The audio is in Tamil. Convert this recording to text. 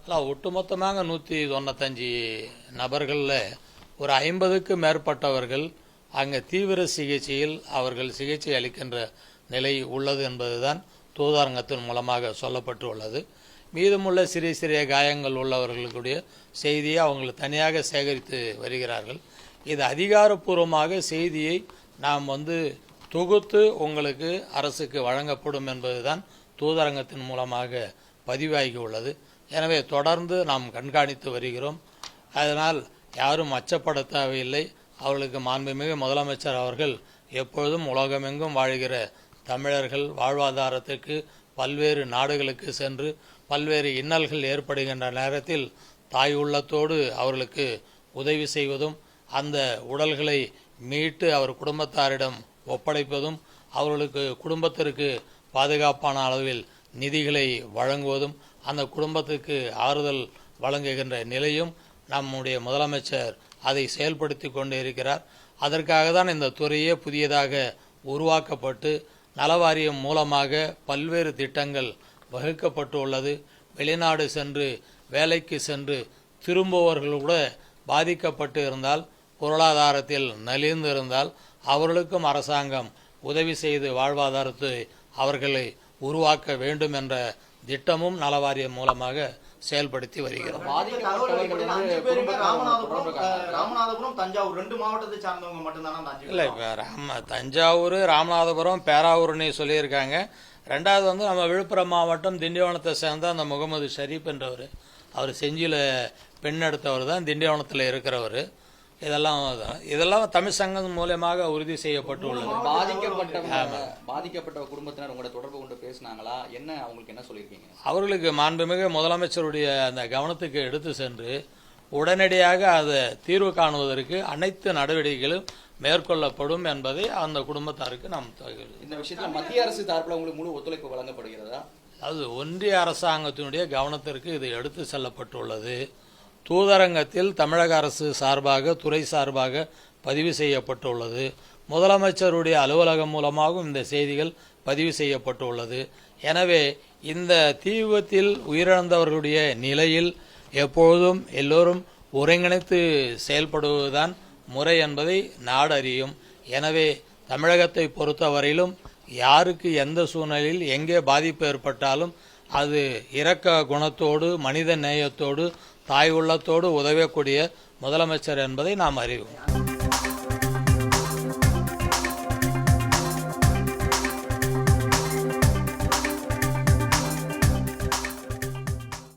இல்லை, ஒட்டுமொத்தமாக 195 நபர்களில் ஒரு 50க்கு மேற்பட்டவர்கள் அங்கே தீவிர சிகிச்சையில் அவர்கள் சிகிச்சை அளிக்கின்ற நிலை உள்ளது என்பதுதான் தூதரங்கத்தின் மூலமாக சொல்லப்பட்டு உள்ளது. மீதமுள்ள சிறிய சிறிய காயங்கள் உள்ளவர்களுடைய செய்தியை அவங்களை தனியாக சேகரித்து வருகிறார்கள். இது அதிகாரப்பூர்வமாக செய்தியை நாம் தொகுத்து உங்களுக்கு அரசுக்கு வழங்கப்படும் என்பதுதான் தூதரங்கத்தின் மூலமாக பதிவாகி உள்ளது. எனவே தொடர்ந்து நாம் கண்காணித்து வருகிறோம். அதனால் யாரும் அச்சப்பட தேவையில்லை. அவர்களுக்கு மாண்புமிகு முதலமைச்சர் அவர்கள் எப்பொழுதும் உலகமெங்கும் வாழ்கிற தமிழர்கள் வாழ்வாதாரத்திற்கு பல்வேறு நாடுகளுக்கு சென்று பல்வேறு இன்னல்கள் ஏற்படுகின்ற நேரத்தில் தாய் உள்ளத்தோடு அவர்களுக்கு உதவி செய்வதும், அந்த உடல்களை மீட்டு அவர் குடும்பத்தாரிடம் ஒப்படைப்பதும், அவர்களுக்கு குடும்பத்திற்கு பாதுகாப்பான அளவில் நிதிகளை வழங்குவதும், அந்த குடும்பத்துக்கு ஆறுதல் வழங்குகின்ற நிலையும் நம்முடைய முதலமைச்சர் அதை செயல்படுத்தி கொண்டு இருக்கிறார். அதற்காக தான் இந்த துறையே புதியதாக உருவாக்கப்பட்டு நலவாரியம் மூலமாக பல்வேறு திட்டங்கள் வகுக்கப்பட்டு உள்ளது. வெளிநாடு சென்று வேலைக்கு சென்று திரும்புபவர்கள் கூட பாதிக்கப்பட்டு இருந்தால், பொருளாதாரத்தில் நலிந்து இருந்தால் அவர்களுக்கும் அரசாங்கம் உதவி செய்து வாழ்வாதாரத்தை அவர்களை உருவாக்க வேண்டும் என்ற திட்டமும் நலவாரியம் மூலமாக செயல்படுத்தி வருகிறோம். இல்லை, தஞ்சாவூர், ராமநாதபுரம், பேராவூர்னு சொல்லியிருக்காங்க. ரெண்டாவது நம்ம விழுப்புரம் மாவட்டம் திண்டிவனத்தை சேர்ந்த அந்த முகமது ஷரீப் என்றவர், அவர் செஞ்சியில் பெண் எடுத்தவர் தான், திண்டிவனத்தில் இருக்கிறவர். இதெல்லாம் தமிழ் சங்கம் மூலமாக உறுதி செய்யப்பட்டு உள்ளது. பாதிக்கப்பட்ட குடும்பத்தினர் உங்களோட தொடர்பு கொண்டு பேசினாங்களா? என்ன அவங்களுக்கு என்ன சொல்லியிருக்கீங்க? அவர்களுக்கு மாண்புமிகு முதலமைச்சருடைய அந்த கவனத்துக்கு எடுத்து சென்று உடனடியாக அதை தீர்வு காணுவதற்கு அனைத்து நடவடிக்கைகளும் மேற்கொள்ளப்படும் என்பதை அந்த குடும்பத்தாருக்கு நாம் இந்த விஷயத்தில் மத்திய அரசு தரப்பில் உங்களுக்கு முழு ஒத்துழைப்பு வழங்கப்படுகிறதா? அது ஒன்றிய அரசாங்கத்தினுடைய கவனத்திற்கு இது எடுத்து செல்லப்பட்டுள்ளது. தூதரங்கத்தில் தமிழக அரசு சார்பாக, துறை சார்பாக பதிவு செய்யப்பட்டுள்ளது. முதலமைச்சருடைய அலுவலகம் மூலமாகவும் இந்த செய்திகள் பதிவு செய்யப்பட்டுள்ளது. எனவே இந்த தீ விபத்தில் உயிரிழந்தவர்களுடைய நிலையில் எப்பொழுதும் எல்லோரும் ஒருங்கிணைத்து செயல்படுவதுதான் முறை என்பதை நாடு அறியும். எனவே தமிழகத்தை பொறுத்தவரையிலும் யாருக்கு எந்த சூழ்நிலையில் எங்கே பாதிப்பு ஏற்பட்டாலும் அது இரக்க குணத்தோடு, மனித நேயத்தோடு, தாய் உள்ளத்தோடு உதவக்கூடிய முதலமைச்சர் என்பதை நாம் அறிவோம்.